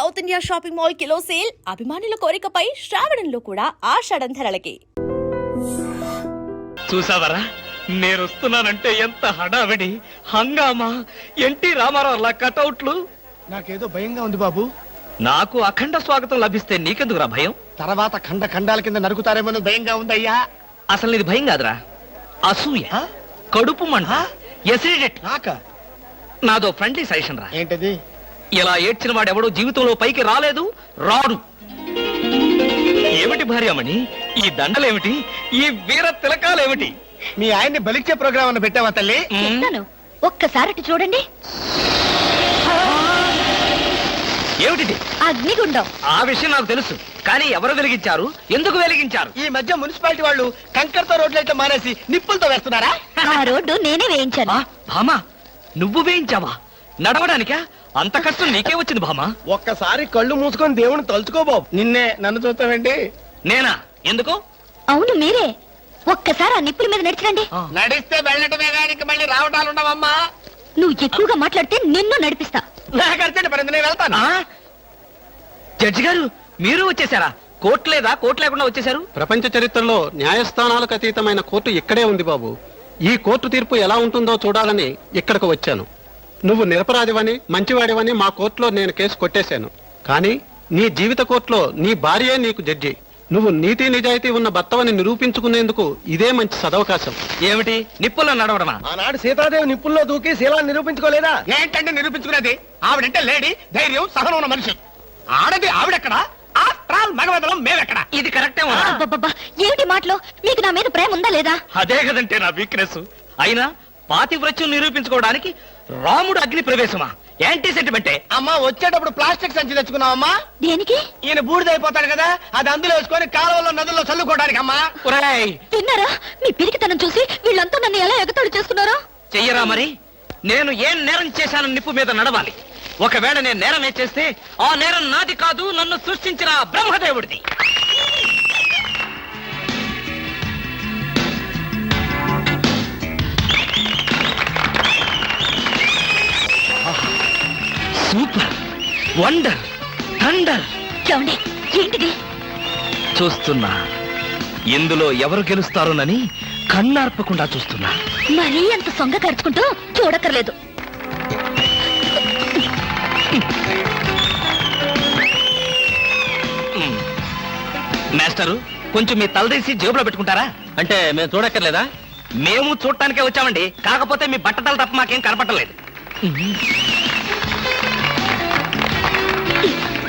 South India shopping mall kilo sale అభిమానుల కోరికపై శ్రావణంలో కూడా ఆషాఢం ధరలకి. చూసావరా, నేను వస్తున్నానంటే ఎంత హడావిడి హంగామా. ఎన్టీ రామారావు కటౌట్లు. నాకేదో భయంగా ఉంది బాబు. నాకు అఖండ స్వాగతం లభిస్తే నీకెందుకురా భయం? తర్వాత ఖండ ఖండాల కింద నరుకుతారేమో భయంగా ఉందయ్యా. అసలు ఇది భయం కాదురా, అసూయ, కడుపు మంట, ఎసిడిటీ. నాదో ఫ్రెండ్లీ సజెషన్ రా. ఏంటది? ఇలా ఏడ్చిన వాడెవడో జీవితంలో పైకి రాలేదు, రాడు. ఏమిటి భార్యామణి ఈ దండలేమిటి, ఈ వీర తిలకాలేమిటి? మీ ఆయన్ని బలిచ్చే ప్రోగ్రామ్ అన్న పెట్టావా తల్లి? ఒక్కసారి చూడండి. ఏమిటిది? అగ్నిగుండం. ఆ విషయం నాకు తెలుసు, కానీ ఎవరు వెలిగించారు, ఎందుకు వెలిగించారు? ఈ మధ్య మున్సిపాలిటీ వాళ్ళు కంకరతో రోడ్లు అయితే మానేసి నిప్పులతో వేస్తున్నారా? ఆ రోడ్డు నేనే వేయించాను. భామా, నువ్వు వేయించావా? నడవడానికా? అంత కష్టం నీకే వచ్చింది భామా. ఒక్కసారి కళ్ళు మూసుకొని దేవుని తలుచుకో బాబు. నిన్నే నన్ను చూస్తావేంటి? నేనా? ఎందుకు? అవును మీరే. ఒక్కసారి ఆ నిప్పుల మీద నడిచండి. నడిస్తే వెళ్ళటమే కానీ మళ్ళీ రావటాలు ఉండవమ్మా. నువ్వు ఎక్కువగా మాట్లాడితే నిన్ను నడిపిస్తా. నాకు అర్జెంట్ పడింది, నేను వెళ్తాను. జడ్జి గారు, మీరు వచ్చేసారా? కోర్టు లేదా? కోర్టు లేకుండా వచ్చేసారు? ప్రపంచ చరిత్రలో న్యాయస్థానాలకు అతీతమైన కోర్టు ఇక్కడే ఉంది బాబు. ఈ కోర్టు తీర్పు ఎలా ఉంటుందో చూడాలని ఇక్కడికి వచ్చాను. నువ్వు నిరపరాధివని, మంచివాడివని మా కోర్టులో నేను కేసు కొట్టేశాను. కానీ నీ జీవిత కోర్టులో నీ భార్యే నీకు జడ్జి. నువ్వు నీతి నిజాయితీ ఉన్న భర్తవని నిరూపించుకునేందుకు ఇదే మంచి సదవకాశం. ఏమిటి, నిప్పుల్లో నడవడమా? ఆనాడు సీతాదేవి నిప్పుల్లో దూకి శీలాన్ని నిరూపించుకోలేదా? ఏంటంటే నిరూపించుకునేది? ఆవిడంటే లేడీ, ధైర్యం, సహనం ఉన్న మనిషి. ఆడది ఆవిడెక్కడా? మగవదలం మేమెక్కడా? ఇది కరెక్టే. ఏమిటి మాటలు? మీకు నా మీద ప్రేమ ఉందా లేదా? అదే కదంటే నా వీక్నెస్. అయినా పాతివ్రత్యం నిరూపించుకోవడానికి రాముడు అగ్ని ప్రవేశమా? యాంటీ సెంటిమెంటే. అమ్మా, వచ్చేటప్పుడు ప్లాస్టిక్ సంచి తెచ్చుకున్నావమ్మా. దేనికి? ఈయన బూడిదైపోతాడు కదా, అది అందులో వేసుకొని కాలువలో నదుల్లో చల్లుకోవడానికి. అమ్మా విన్నారా? మీ పిరికితనం చూసి వీళ్ళంతా నన్ను ఎలా ఎగతాడు చేస్తున్నారో. చెయ్యరా మరి. నేను ఏం నేరం చేశాను నిప్పు మీద నడవాలి. ఒకవేళ నేను నేరం చేస్తే ఆ నేరం నాది కాదు, నన్ను సృష్టించిన బ్రహ్మదేవుడిది. Super, wonder, thunder. ఏంటిది? చూస్తున్నా, ఇందులో ఎవరు గెలుస్తారోనని కన్నార్పకుండా చూస్తున్నా. మరీ అంత సొంగ ఖర్చుకుంటూ చూడక్కర్లేదు. మాస్టరు, కొంచెం మీ తలదీసి జేబులో పెట్టుకుంటారా? అంటే మేము చూడక్కర్లేదా? మేము చూడటానికే వచ్చామండి, కాకపోతే మీ బట్టతలు తప్ప మాకేం కనపట్టలేదు.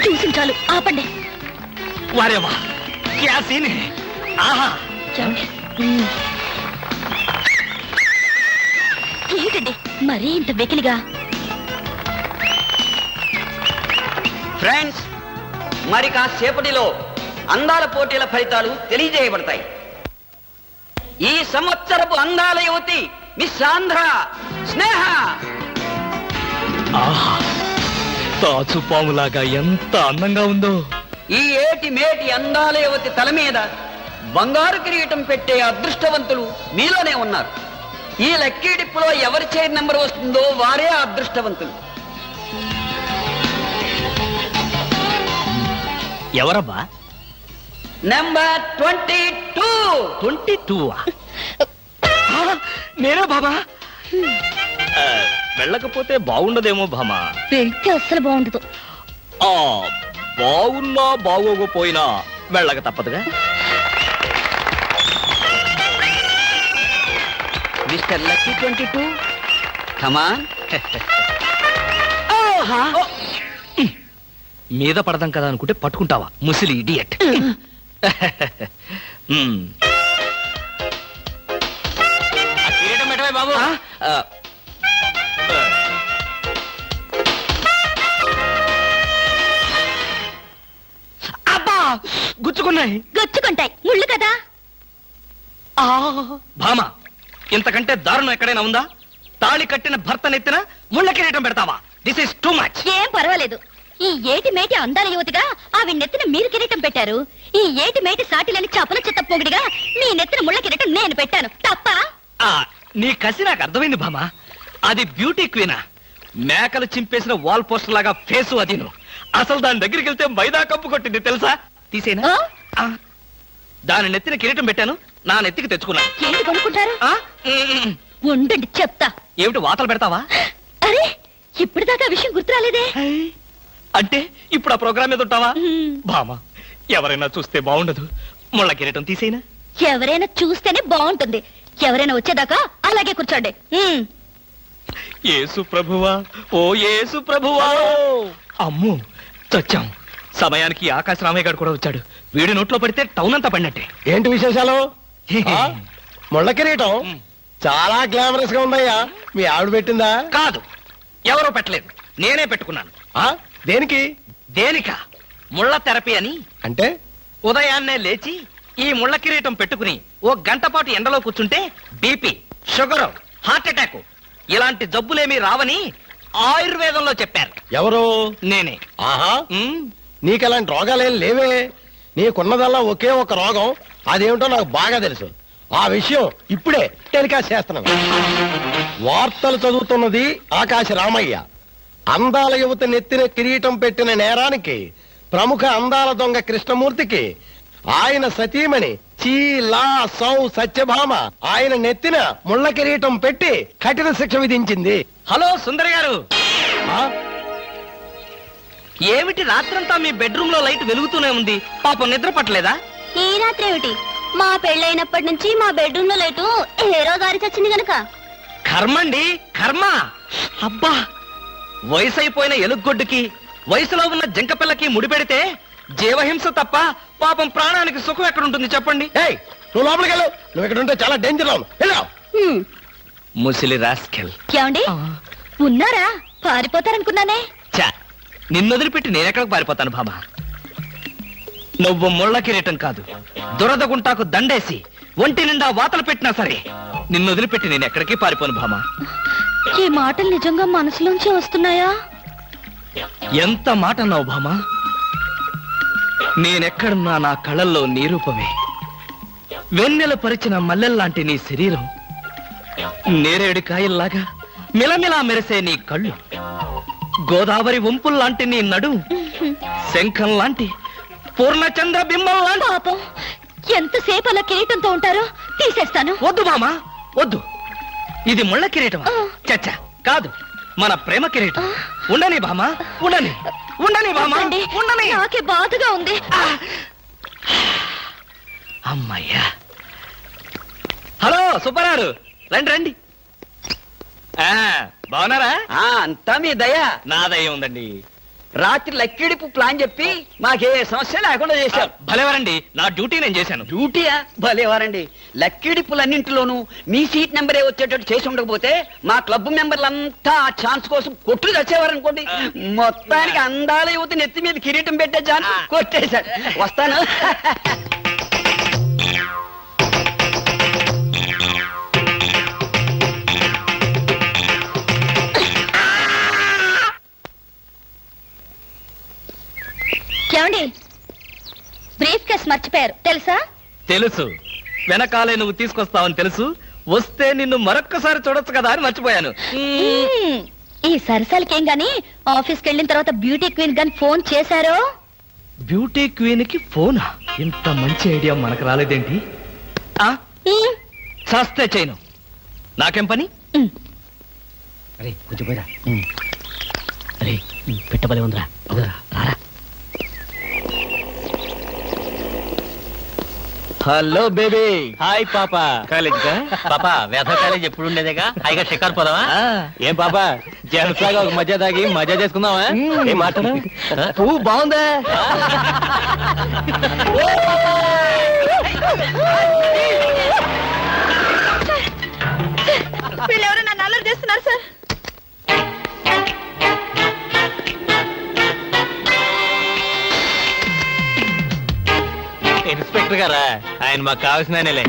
చూసి చాలు, ఆపండి. వారేవా, క్యా సీన్ హై. ఆహా, ఏంటండి మరీ ఇంత వెకిలిగా? ఫ్రెండ్స్, మరి కాసేపటిలో అందాల పోటీల ఫలితాలు తెలియజేయబడతాయి. ఈ సంవత్సరపు అందాల యువతి మిస్ ఆంధ్ర స్నేహ. ఆహా, తాచుపాములాగా ఎంత అందంగా ఉందో. ఈ ఏటి మేటి అందాల యువతి తల మీద బంగారు కిరీటం పెట్టే అదృష్టవంతులు మీలోనే ఉన్నారు. ఈ లక్కీ డిప్పులో ఎవరి చైర్ నెంబర్ వస్తుందో వారే అదృష్టవంతులు. ఎవరబ్బా? నెంబర్ 22. 22? నేనే బాబా. వెళ్ళకపోతే బాగుండదేమో భామా. వెళ్తే అస్సలు బాగుండదు. బాగున్నా బాగోకపోయినా వెళ్ళక తప్పదుగా. మిస్టర్ లక్కీ 22, కమాన్. మీద పడదాం కదా అనుకుంటే పట్టుకుంటావా, ముసిలి ఇడియట్. బాబు, అబ్బా, గుచ్చుకున్నాయి. గచ్చుకుంటాయి, ముళ్ళు కదా. భామ, ఇంతకంటే దారుణం ఎక్కడైనా ఉందా? తాళి కట్టిన భర్త నెత్తిన ముళ్ళ కిరీటం పెడతావా? This is too much. ఏం పర్వాలేదు. ఈ ఏటి మేటి అందాల యువతిగా ఆవి నెత్తిన మీరు కిరీటం పెట్టారు. ఈ ఏటి మేటి సాటిలని చపల చెత్త పొగిడిగా మీ నెత్తిన ముళ్ళ కిరీటం నేను పెట్టాను. తప్ప? నీ కసి నాకు అర్థమైంది భామ. అది బ్యూటీ క్వీనా? మేకలు చింపేసిన వాల్ పోస్టర్ లాగా ఫేసు అది. అసలు దాని దగ్గరికి వెళ్తే మైదా కప్పు కొట్టింది తెలుసా? తీసేనా? ఆ? ఆ. దాని నెత్తిన కిరీటం పెట్టాను, నా నెత్తికి తెచ్చుకున్నాను. ఏంటి కొనుక్కుంటారు? ఆ? ఉమ్. ఉండండి చెప్తా. ఏమిటి వాతలు పెడతావా? అరే ఇప్పటిదాకా విషయం గుర్తురాలేదే. అంటే ఇప్పుడు ఆ ప్రోగ్రామ్ మీద ఉంటావా? ఉమ్. బామా, ఎవరైనా చూస్తే బాగుండదు. ముళ్ళ కిరీటం తీసేనా? ఎవరైనా చూస్తేనే బాగుంటుంది. ఎవరైనా వచ్చేదాకా అలాగే కూర్చోండి. యేసు ప్రభువా, ఓ యేసు ప్రభువా. అమ్ము, చచ్చాం. సమయానికి ఆకాశ రామయ్య గారు కూడా వచ్చాడు. వీడి నోట్లో పడితే టౌన్ అంతా పడినట్టే. ఏంటి విశేషాలు? ఆ? ముళ్ళ కిరీటం చాలా గ్లామరస్ గా ఉందయ్యా. మీ ఆవిడ పెట్టిందా? కాదు, ఎవరో పెట్టలేదు, నేనే పెట్టుకున్నాను. ఆ? దేనికి? దేనిక? ముళ్ళ థెరపీ అని. అంటే ఉదయాన్నే లేచి ఈ ముళ్ళ కిరీటం పెట్టుకుని ఓ గంట పాటు ఎండలో కూర్చుంటే బీపీ, షుగర్, హార్ట్ అటాక్ ఇలాంటి జబ్బులేమీ రావని ఆయుర్వేదంలో చెప్పారు. ఎవరు? నేనే. ఆహా, ఉమ్, నీకు అలాంటి రోగాలేం లేవే. నీకున్నదల్లా ఒకే ఒక రోగం, అదేమిటో నాకు బాగా తెలుసు. ఆ విషయం ఇప్పుడే టెలికాస్ట్ చేస్తున్నాను. వార్తలు చదువుతున్నది ఆకాశ రామయ్య. అందాల యువత నెత్తిన కిరీటం పెట్టిన నేరానికి ప్రముఖ అందాల దొంగ కృష్ణమూర్తికి ఆయన సతీమణి చీలా సౌ సత్యభామ ఆయన నెత్తిన ముళ్ళ కిరీటం పెట్టి కఠిన శిక్ష విధించింది. హలో సుందర్ గారు, ఆ? ఏమిటి రాత్రంతా మీ బెడ్రూమ్ లో లైట్ వెలుగుతూనే ఉంది? పాపం నిద్ర పట్టలేదా? ఈ రాత్రి ఏమిటి? మా పెళ్ళైనప్పటి నుంచి మా బెడ్రూమ్ లో లేటు హీరో గారి చచ్చింది గనక. కర్మండి, కర్మ. అబ్బా, వయసు అయిపోయిన ఎలుగొడ్డుకి వయసులో ఉన్న జంకపిల్లకి ముడిపెడితే జీవహింస తప్ప పాపం ప్రాణానికి సుఖం ఎక్కడుంటుంది చెప్పండి? ఏయ్, నువ్వు లోపలికి వెళ్ళు. నువ్వు ఇక్కడ ఉంటే చాలా డేంజర్ లో ఉంది. వెళ్ళు. ముసిలి రాస్కెల్. ఏమండి ఉన్నారా? పారిపోతారనుకున్నానే. చా, నిన్ను వదిలిపెట్టి నేనెక్కడికి పారిపోతాను బాబా? నువ్వు ముళ్ళ కిరీటం కాదు, దురద గుంటాకు దండేసి ఒంటి నిండా వాతలు పెట్టినా సరే నిన్ను వదిలిపెట్టి నేను ఎక్కడికి పారిపోను భామా. ఈ మాటలు నిజంగా మనసులోంచి వస్తున్నాయా? ఎంత మాట అన్నావు భామా. నేనెక్కడున్నా నా కళ్ళల్లో నీ రూపమే. వెన్నెల పరిచిన మల్లెల్లాంటి నీ శరీరం, నేరేడు కాయల్లాగా మిలమిలా మెరిసే నీ కళ్ళు, గోదావరి వంపుల్లాంటి నీ నడు, శంఖం లాంటి పూర్ణచంద్ర బింబం లాంటి. పాపం ఎంతసేపు అలా కిరీటంతో ఉంటారో తీసేస్తాను. వద్దు మామా, వద్దు. ఇది ముళ్ళ కిరీటం చచ్చా కాదు, మన ప్రేమ కిరీటం. ఉండని బామా, ఉండని, ఉండని బామా, వద్దండి, ఉండని. నాకే బాధగా ఉంది. అమ్మయ్యా. హలో సుబ్బారావు, రండి రండి. బాగున్నారా? అంతా మీ దయ. నా దయ ఉందండి. రాత్రి లక్కిడిపు ప్లాన్ చెప్పి మాకే సమస్య లేకుండా చేశారు. భలేవారండి, నా డ్యూటీ నేను చేశాను. డ్యూటీయా? భలేవారండి. లక్కిడిపులన్నింటిలోనూ మీ సీట్ నెంబరే వచ్చేటట్టు చేసి ఉండకపోతే మా క్లబ్ మెంబర్లంతా ఆ ఛాన్స్ కోసం కొట్లు తెచ్చేవారనుకోండి. మొత్తానికి అందాల యువత నెత్తి మీద కిరీటం పెట్టే ఛాన్స్ కొట్టేశాడు. వస్తాను. ఏమండి బ్రీఫ్ కేస్ మర్చిపోయారు తెలుసా? తెలుసు, వెనకాలే నువ్వు తీసుకొస్తావని తెలుసు. వస్తే నిన్ను మరొక్కసారి చూడొచ్చు కదా అని మర్చిపోయాను. ఈ సరసాలకేం గాని ఆఫీస్కి వెళ్ళిన తర్వాత బ్యూటీ క్వీన్ గాని ఫోన్ చేశారో? బ్యూటీ క్వీన్ కి ఫోనా? ఇంత మంచి ఐడియా మనకు రాలేదేంటి? చస్తే చేయను, నాకేం పని? అరే కొంచెం పోయిరా. అరే పెట్టబలే ఉందిరా. రారా. Hello baby. హాయ్ పాప. కాలేజ్ పాప వేద కాలేజ్ ఎప్పుడు ఉండేదేగా. హాయిగా షికార్ పోదావా? ఏం పాప జలసాగా ఒక మధ్య తాగి మజా చేసుకుందావా? ఏం మాట్లాడు. పువ్వు బాగుందా? వీళ్ళెవరో నన్ను అల్లరి చేస్తున్నారు సార్. ఇన్స్పెక్టర్ గారా? ఆయన మాకు కావాల్సిన ఆయనలే.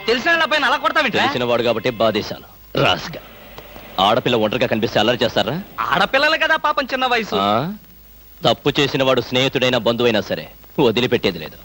తెలిసిన వాళ్ళ పైన అలా కొడతావింటే తెలిసిన వాడు కాబట్టి బాధేశాను రాస్గా. ఆడపిల్ల ఒంటరిగా కనిపిస్తే అల్లరి చేస్తారా? ఆడపిల్లలు కదా పాపం చిన్న వయసు. తప్పు చేసిన వాడు స్నేహితుడైనా బంధువైనా సరే వదిలిపెట్టేది లేదు.